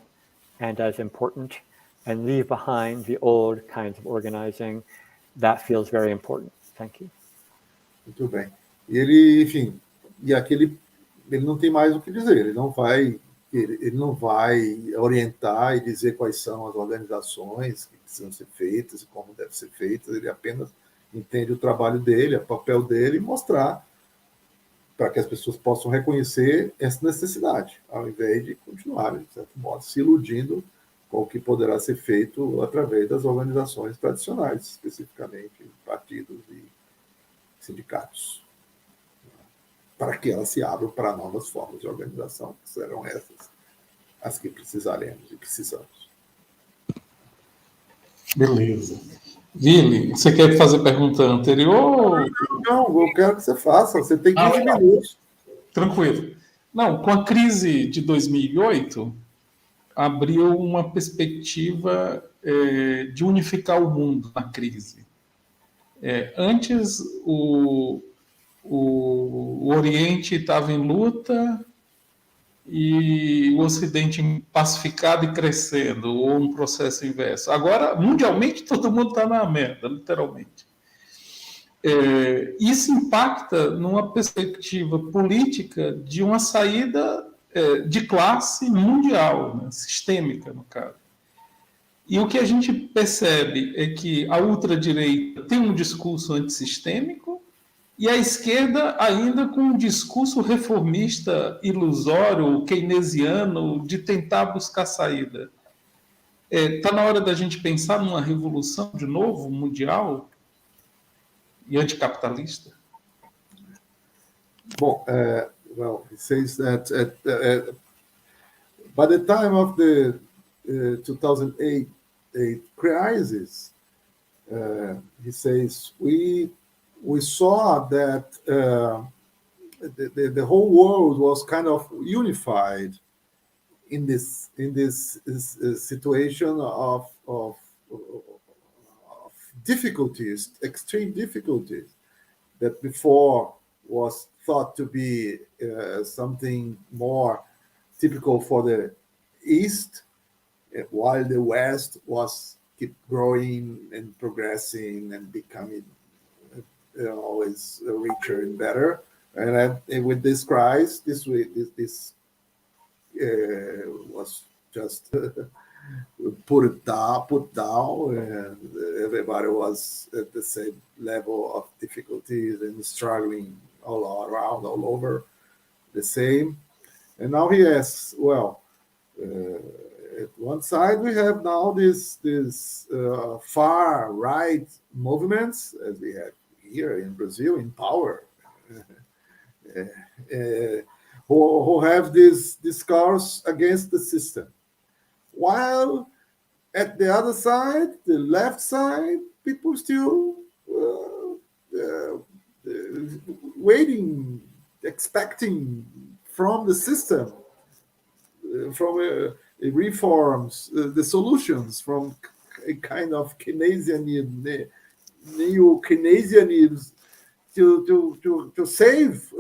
and as important, and leave behind the old kinds of organizing. That feels very important. Thank you. Muito bem. E ele, enfim, e aquele, ele não tem mais o que dizer, ele não vai orientar e dizer quais são as organizações que precisam ser feitas e como devem ser feitas, ele apenas entende o trabalho dele, o papel dele, e mostrar para que as pessoas possam reconhecer essa necessidade, ao invés de continuar, de certo modo, se iludindo com o que poderá ser feito através das organizações tradicionais, especificamente partidos e sindicatos, para que elas se abram para novas formas de organização, que serão essas as que precisaremos e precisamos. Beleza. Vili, você quer fazer pergunta anterior? Não, eu quero que você faça. Você tem 15 minutos. Tranquilo. Não, com a crise de 2008, abriu uma perspectiva de unificar o mundo na crise. Antes, o Oriente estava em luta e o Ocidente pacificado e crescendo, ou um processo inverso. Agora, mundialmente, todo mundo está na merda, literalmente. Isso impacta numa perspectiva política de uma saída de classe mundial, né, sistêmica, no caso. E o que a gente percebe é que a ultradireita tem um discurso antissistêmico e a esquerda ainda com um discurso reformista ilusório, keynesiano, de tentar buscar saída. Está na hora da gente pensar numa revolução de novo, mundial e anticapitalista? Bom, well, he says that by the time of the 2008 crisis, he says we saw that the whole world was kind of unified in this situation of difficulties, extreme difficulties, that before was thought to be something more typical for the East, while the West was keep growing and progressing and becoming always richer and better. And with this crisis, this was just put down, and everybody was at the same level of difficulties and struggling all around, all over the same. And now he asks, well, at one side we have now this far right movements, as we have here in Brazil, in power, who have this discourse against the system, while at the other side, the left side, people still waiting, expecting from the system, from reforms, the solutions, from a kind of Keynesianism, neo-Keynesianism to save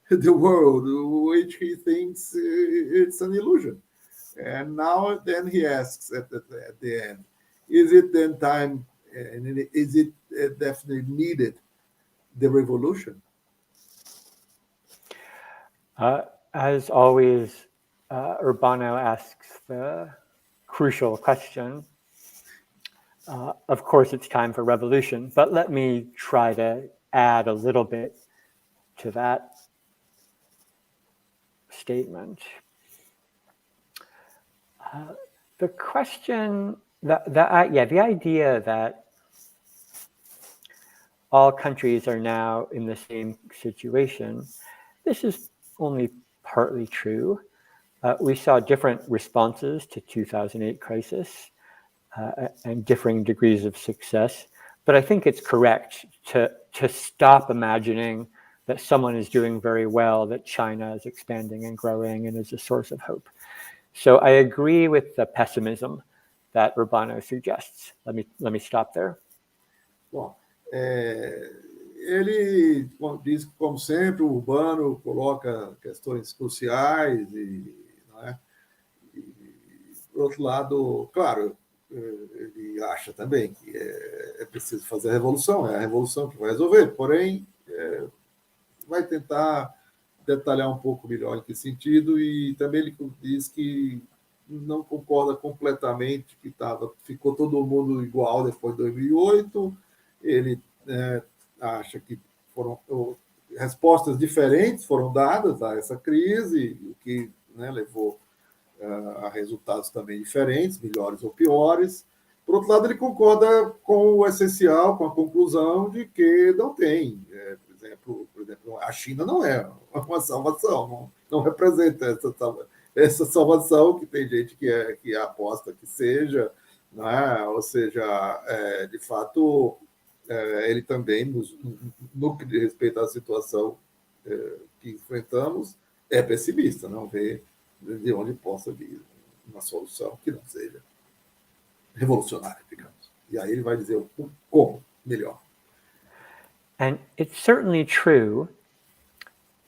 the world, which he thinks it's an illusion. And now then he asks at the end, is it then time, and is it definitely needed, the revolution? As always, Urbano asks the crucial question. Of course, it's time for revolution, but let me try to add a little bit to that statement. The question, the idea that all countries are now in the same situation, this is only partly true. We saw different responses to 2008 crisis and differing degrees of success, but I think it's correct to stop imagining that someone is doing very well, that China is expanding and growing and is a source of hope. So I agree with the pessimism that Urbano suggests. Let me stop there. Bom, ele diz que, como sempre, o Urbano coloca questões cruciais não é? E, por outro lado, claro, ele acha também que é preciso fazer a revolução, é a revolução que vai resolver, porém, vai tentar detalhar um pouco melhor em que sentido, e também ele diz que não concorda completamente que ficou todo mundo igual depois de 2008, ele acha que foram respostas diferentes foram dadas a essa crise, o que levou a resultados também diferentes, melhores ou piores. Por outro lado, ele concorda com o essencial, com a conclusão de que não tem. Por exemplo, a China não é uma salvação, não representa essa salvação que tem gente que aposta que seja, né? Ou seja, de fato, ele também, no que diz respeito à situação que enfrentamos, é pessimista, não vê de onde possa vir uma solução que não seja revolucionária, digamos. E aí ele vai dizer o como melhor. And it's certainly true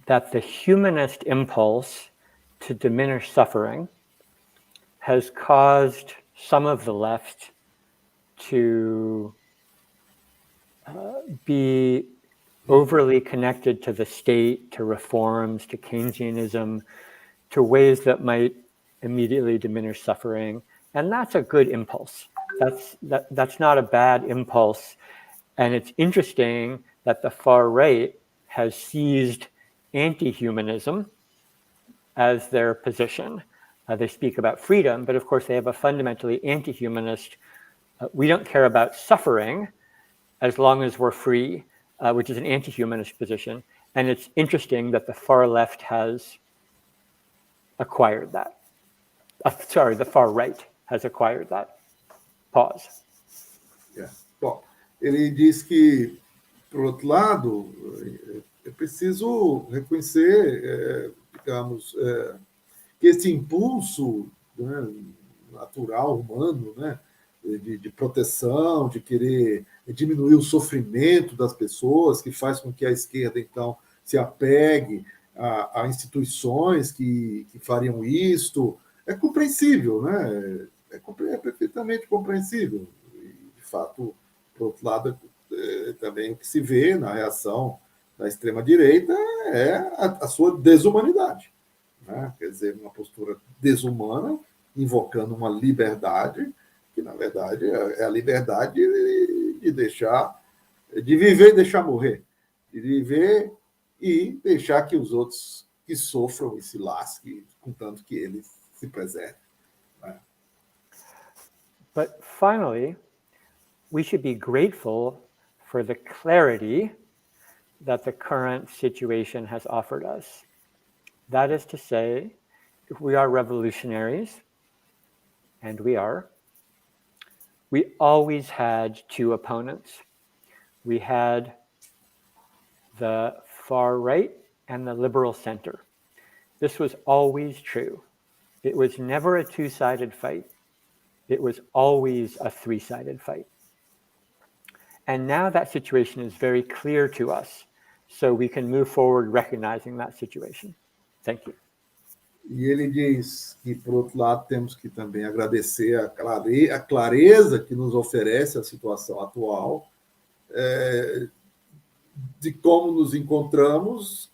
that the humanist impulse to diminish suffering has caused some of the left to be overly connected to the state, to reforms, to Keynesianism, to ways that might immediately diminish suffering. And that's a good impulse. That's not a bad impulse. And it's interesting that the far right has seized anti-humanism as their position. They speak about freedom, but of course they have a fundamentally anti-humanist, we don't care about suffering as long as we're free, which is an anti-humanist position. And it's interesting that the far left has acquired that. The far right has acquired that. Pause. Bom, ele diz que, por outro lado, é preciso reconhecer, digamos, que esse impulso natural, humano, de proteção, de querer diminuir o sofrimento das pessoas, que faz com que a esquerda, então, se apegue a instituições que fariam isto, é compreensível, né? É perfeitamente compreensível. E, de fato, por outro lado, também o que se vê na reação da extrema-direita é a sua desumanidade, né? Quer dizer, uma postura desumana, invocando uma liberdade, que, na verdade, é a liberdade de viver e deixar morrer, de viver e deixar que os outros que sofram e se lasquem, contanto que eles se preservem. Né? But finally, we should be grateful for the clarity that the current situation has offered us. That is to say, if we are revolutionaries, and we are, we always had two opponents. We had the far right and the liberal center. This was always true. It was never a two-sided fight. It was always a three-sided fight. And now that situation is very clear to us, so we can move forward recognizing that situation. Thank you. E ele diz que, por outro lado, temos que também agradecer a clareza que nos oferece a situação atual, de como nos encontramos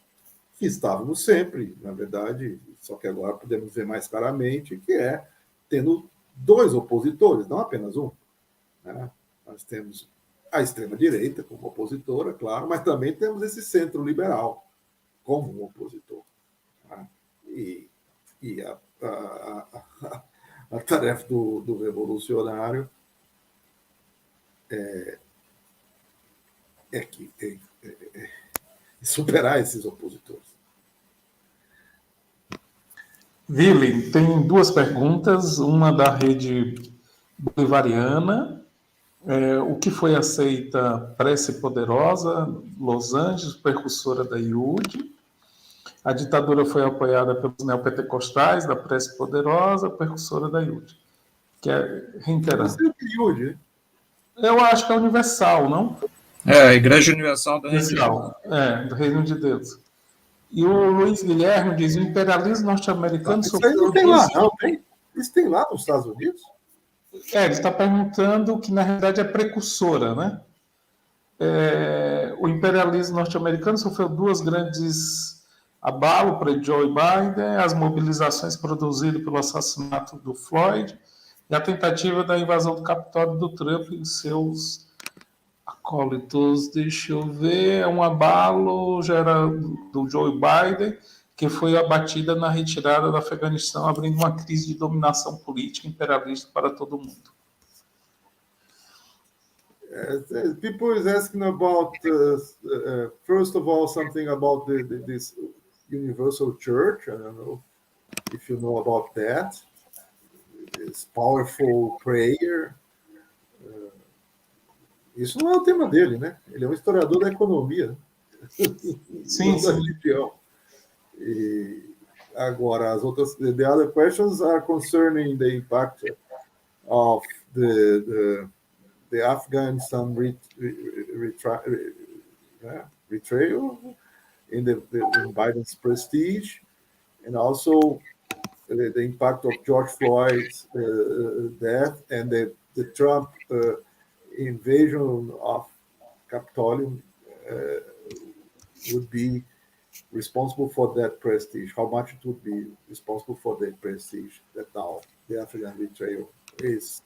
que estávamos sempre, na verdade, só que agora podemos ver mais claramente, que é tendo dois opositores, não apenas um. Né? Nós temos a extrema-direita como opositora, claro, mas também temos esse centro liberal como um opositor. Né? E a tarefa do revolucionário é superar esses opositores. Vili, tem duas perguntas, uma da rede bolivariana, o que foi aceita Prece Poderosa, Los Angeles, precursora da IUD. A ditadura foi apoiada pelos neopentecostais da Prece Poderosa, precursora da IUD. Que é reiterando. IUD, eu acho que é universal, não? A Igreja Universal do Reino de Deus. Do Reino de Deus. E o Luiz Guilherme diz: o imperialismo norte-americano sofreu. Isso aí não tem lá, não, tem? Isso tem lá nos Estados Unidos? Ele está perguntando que, na realidade, é precursora, né? O imperialismo norte-americano sofreu duas grandes abalos para Joe Biden, as mobilizações produzidas pelo assassinato do Floyd e a tentativa da invasão do Capitólio do Trump e seus acólitos. Deixa eu ver, um abalo já era do Joe Biden, que foi abatida na retirada do Afeganistão, abrindo uma crise de dominação política imperialista para todo mundo. People is asking about, first of all, something about this universal church. I don't know if you know about that. This powerful prayer. Isso não é o tema dele, né? Ele é um historiador da economia. Sim, da religião. E agora, as outras, the other questions are concerning the impact of the Afghanistan betrayal in Biden's prestige, and also the impact of George Floyd's death and the Trump invasion of Capitolium would be responsible for that prestige. How much it would be responsible for the prestige that now the Afghan betrayal is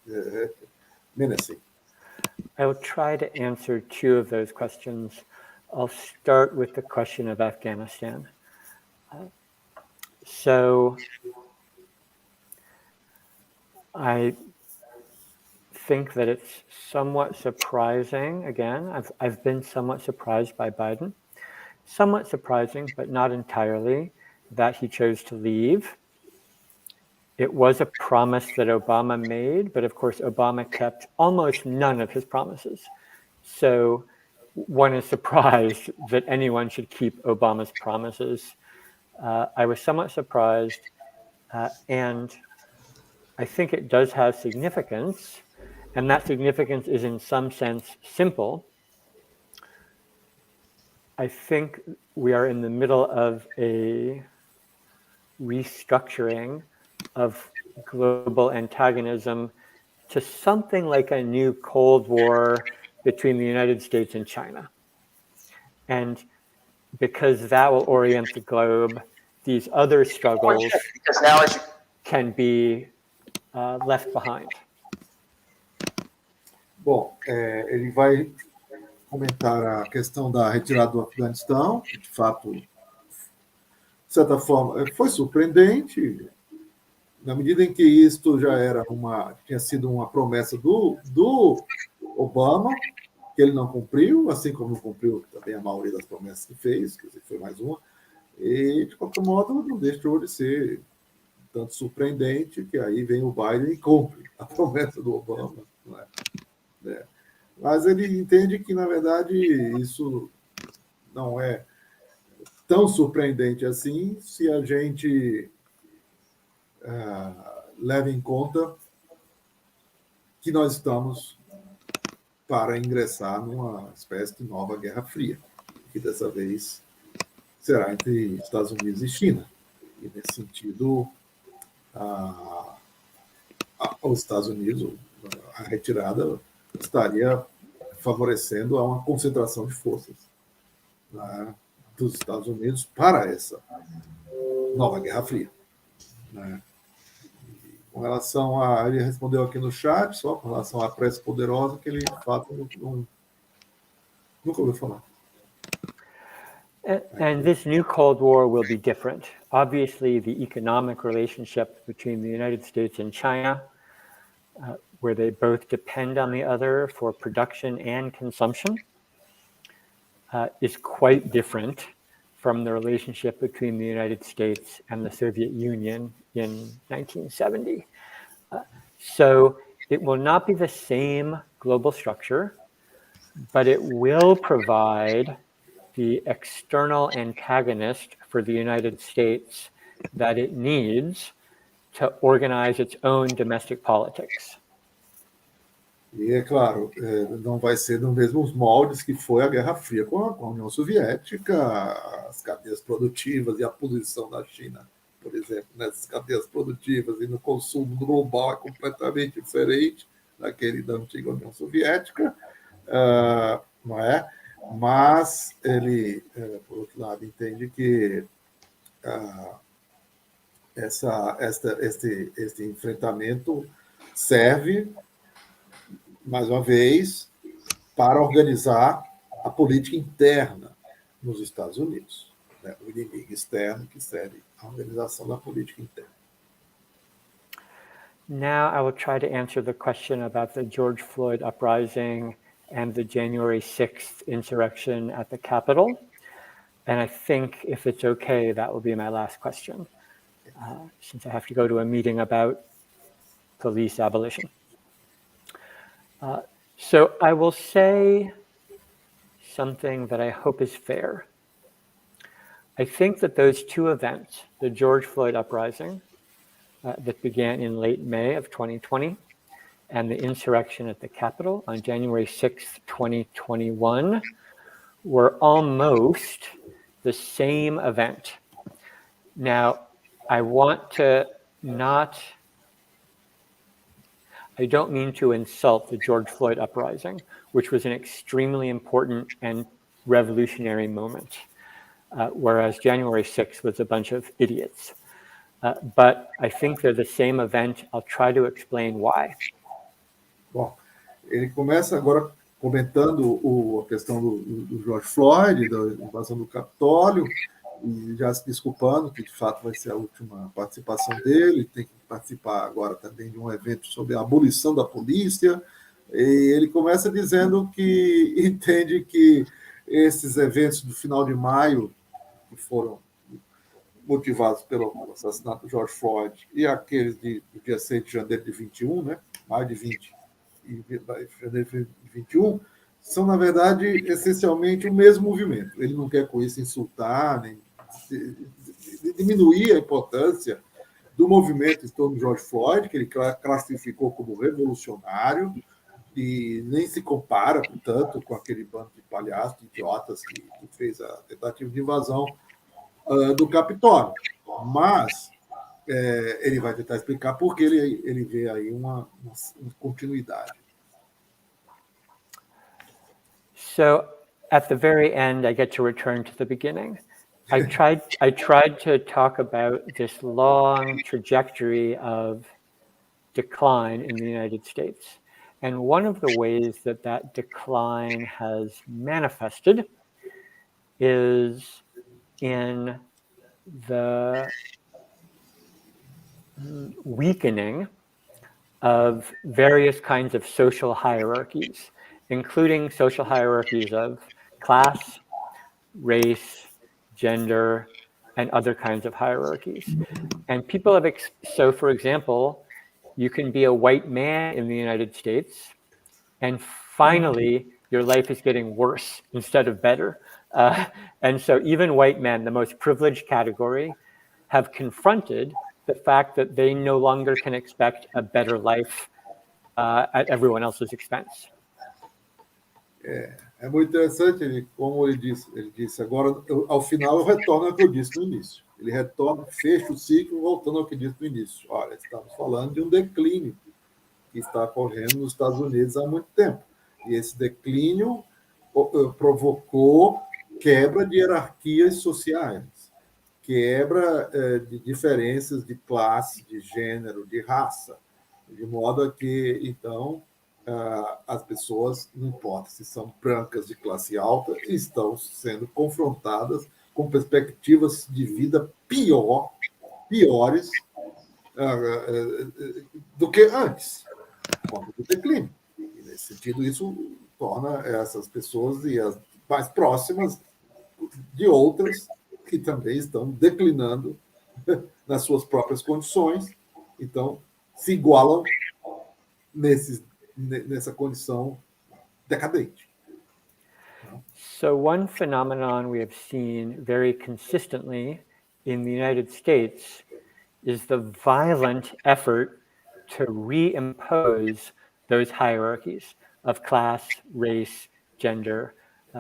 menacing. I will try to answer two of those questions. I'll start with the question of Afghanistan. So I think that it's somewhat surprising, again, I've been somewhat surprised by Biden, somewhat surprising, but not entirely, that he chose to leave. It was a promise that Obama made, but of course Obama kept almost none of his promises. So one is surprised that anyone should keep Obama's promises. I was somewhat surprised, and I think it does have significance, and that significance is in some sense simple. I think we are in the middle of a restructuring of global antagonism to something like a new Cold War between the United States and China. And because that will orient the globe, these other struggles can be left behind. Bom, ele vai comentar a questão da retirada do Afeganistão, que de fato, de certa forma, foi surpreendente, na medida em que isto já tinha sido uma promessa do Obama, que ele não cumpriu, assim como não cumpriu também a maioria das promessas que fez, quer dizer, foi mais uma, e, de qualquer modo, não deixou de ser tanto surpreendente que aí vem o Biden e cumpre a promessa do Obama. Não é? Mas ele entende que, na verdade, isso não é tão surpreendente assim se a gente leva em conta que nós estamos para ingressar numa espécie de nova Guerra Fria, que dessa vez será entre Estados Unidos e China. E, nesse sentido, os Estados Unidos, a retirada estaria favorecendo a uma concentração de forças dos Estados Unidos para essa nova Guerra Fria. Né? Com relação a... Ele respondeu aqui no chat, só com relação à pressa poderosa, que ele, de fato, nunca ouviu falar. And this new Cold War will be different. Obviously, the economic relationship between the United States and China, where they both depend on the other for production and consumption, is quite different from the relationship between the United States and the Soviet Union in 1970. So it will not be the same global structure, but it will provide the external antagonist for the United States that it needs to organize its own domestic politics. E, é claro, não vai ser nos mesmos moldes que foi a Guerra Fria com a União Soviética, as cadeias produtivas e a posição da China, por exemplo, nessas cadeias produtivas e no consumo global é completamente diferente daquele da antiga União Soviética, não é? Mas ele, por outro lado, entende que este enfrentamento serve, mais uma vez, para organizar a política interna nos Estados Unidos. Né? O inimigo externo que serve à organização da política interna. Now I will try to answer the question about the George Floyd uprising and the January 6th insurrection at the Capitol. And I think, if it's okay, that will be my last question, since I have to go to a meeting about police abolition. So I will say something that I hope is fair. I think that those two events, the George Floyd uprising that began in late May of 2020, and the insurrection at the Capitol on January 6th, 2021, were almost the same event. Now, I don't mean to insult the George Floyd uprising, which was an extremely important and revolutionary moment, whereas January 6th was a bunch of idiots. But I think they're the same event. I'll try to explain why. Bom, ele começa agora comentando a questão do George Floyd, da invasão do Capitólio, e já se desculpando que, de fato, vai ser a última participação dele, tem que participar agora também de um evento sobre a abolição da polícia, e ele começa dizendo que entende que esses eventos do final de maio, que foram motivados pelo assassinato de George Floyd, e aqueles do dia 6 de janeiro de 21, né, maio de 20 e janeiro de 21, são, na verdade, essencialmente o mesmo movimento. Ele não quer com isso insultar, nem diminuir a importância do movimento em torno de George Floyd, que ele classificou como revolucionário, e nem se compara, portanto, com aquele bando de palhaços, de idiotas que fez a tentativa de invasão do Capitólio. Mas ele vai tentar explicar por que ele vê aí uma continuidade. So, at the very end, I get to return to the beginning. I tried to talk about this long trajectory of decline in the United States. And one of the ways that decline has manifested is in the weakening of various kinds of social hierarchies, including social hierarchies of class, race, gender, and other kinds of hierarchies. And people have, so for example, you can be a white man in the United States, and finally, your life is getting worse instead of better. And so even white men, the most privileged category, have confronted the fact that they no longer can expect a better life at everyone else's expense. É muito interessante, como ele disse agora, ao final eu retorno ao que eu disse no início. Ele retorna, fecha o ciclo, voltando ao que disse no início. Olha, estamos falando de um declínio que está ocorrendo nos Estados Unidos há muito tempo. E esse declínio provocou quebra de hierarquias sociais, quebra de diferenças de classe, de gênero, de raça, de modo a que, então, as pessoas, não importa se são brancas de classe alta, estão sendo confrontadas com perspectivas de vida piores do que antes, por conta do declínio. E, nesse sentido, isso torna essas pessoas e as mais próximas de outras que também estão declinando nas suas próprias condições, então se igualam nessa condição decadente. So one phenomenon we have seen very consistently in the United States is the violent effort to reimpose those hierarchies of class, race, gender,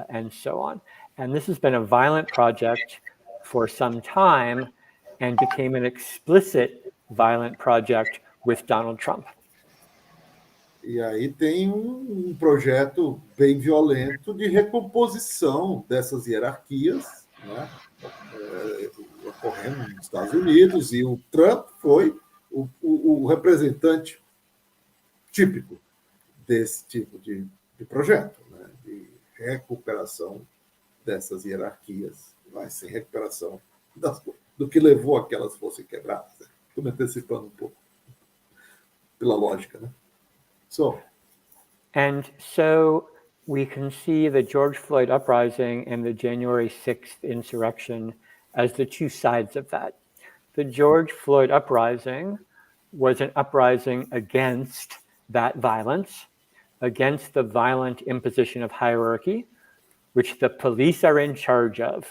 and so on. And this has been a violent project for some time and became an explicit violent project with Donald Trump. E aí tem um projeto bem violento de recomposição dessas hierarquias, né, ocorrendo nos Estados Unidos, e o Trump foi o representante típico desse tipo de projeto, né, de recuperação dessas hierarquias, mas sem recuperação do que levou a que elas fossem quebradas. Estou me antecipando um pouco pela lógica, né? And so we can see the George Floyd uprising and the January 6th insurrection as the two sides of that. The George Floyd uprising was an uprising against that violence, against the violent imposition of hierarchy, which the police are in charge of.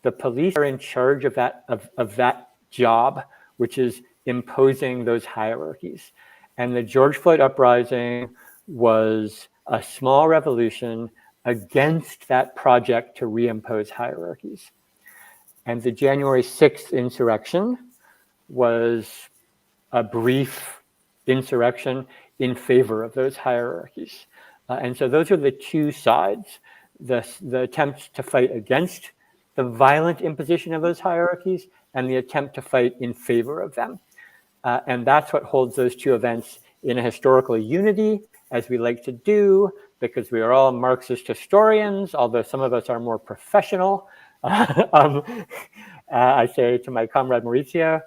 The police are in charge of that job, which is imposing those hierarchies. And the George Floyd uprising was a small revolution against that project to reimpose hierarchies. And the January 6th insurrection was a brief insurrection in favor of those hierarchies. And so those are the two sides, the attempt to fight against the violent imposition of those hierarchies and the attempt to fight in favor of them. And that's what holds those two events in a historical unity, as we like to do, because we are all Marxist historians, although some of us are more professional, I say to my comrade Maurizio.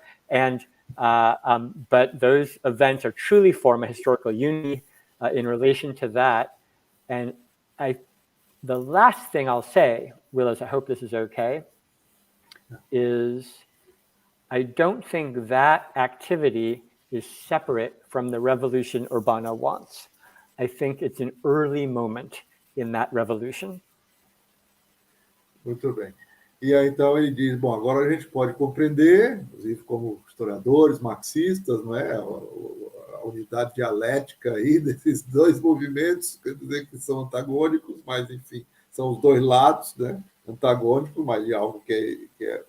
But those events are truly form a historical unity in relation to that. And the last thing I'll say, Willis, I hope this is okay, is I don't think that activity is separate from the revolution Urbano wants. I think it's an early moment in that revolution. Muito bem. E aí, então, ele diz, bom, agora a gente pode compreender, inclusive como historiadores marxistas, não é, a unidade dialética aí desses dois movimentos, quer dizer que são antagônicos, mas, enfim, são os dois lados, né, antagônicos, mas de algo que é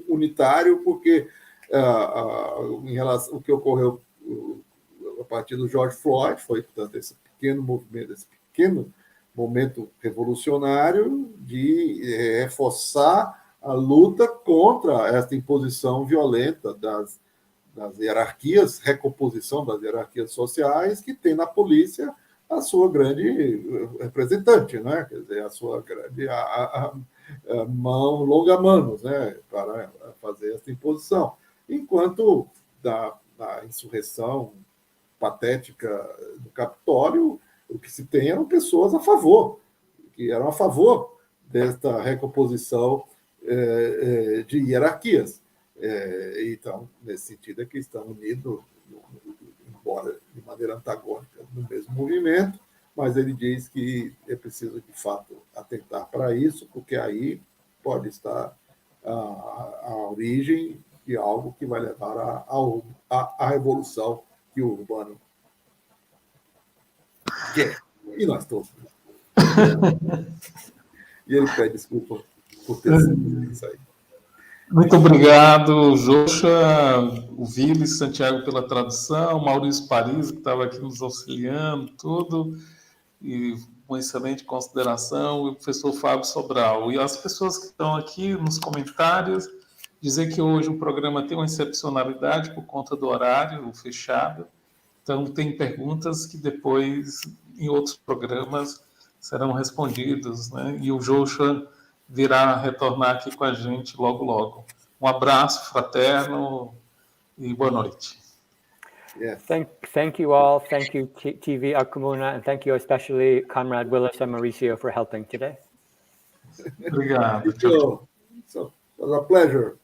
unitário, porque em relação ao que ocorreu a partir do George Floyd, foi, portanto, esse pequeno movimento, esse pequeno momento revolucionário de reforçar a luta contra esta imposição violenta das hierarquias, recomposição das hierarquias sociais, que tem na polícia a sua grande representante, né? Quer dizer, a sua grande mão, longa manos, né? Para fazer essa imposição. Enquanto da insurreição patética do Capitólio, o que se tem eram pessoas que eram a favor desta recomposição de hierarquias. Então, nesse sentido, é que estão unidos, embora de maneira antagônica, no mesmo movimento, mas ele diz que é preciso, de fato, atentar para isso, porque aí pode estar a origem de algo que vai levar à revolução que o Urbano quer. E nós todos. E ele pede desculpa por ter sido isso aí. Muito obrigado, Joshua, o Vilis, Santiago pela tradução, Maurício Paris, que estava aqui nos auxiliando, tudo. E uma excelente consideração, e o professor Fábio Sobral. E as pessoas que estão aqui nos comentários, dizer que hoje o programa tem uma excepcionalidade por conta do horário fechado, então tem perguntas que depois, em outros programas, serão respondidas, né? E o Joshua virá retornar aqui com a gente logo, logo. Um abraço fraterno e boa noite. Yes. Thank you all. Thank you, TV Akumuna, and thank you especially Comrade Willis and Mauricio for helping today. Obrigado. So, it was a pleasure.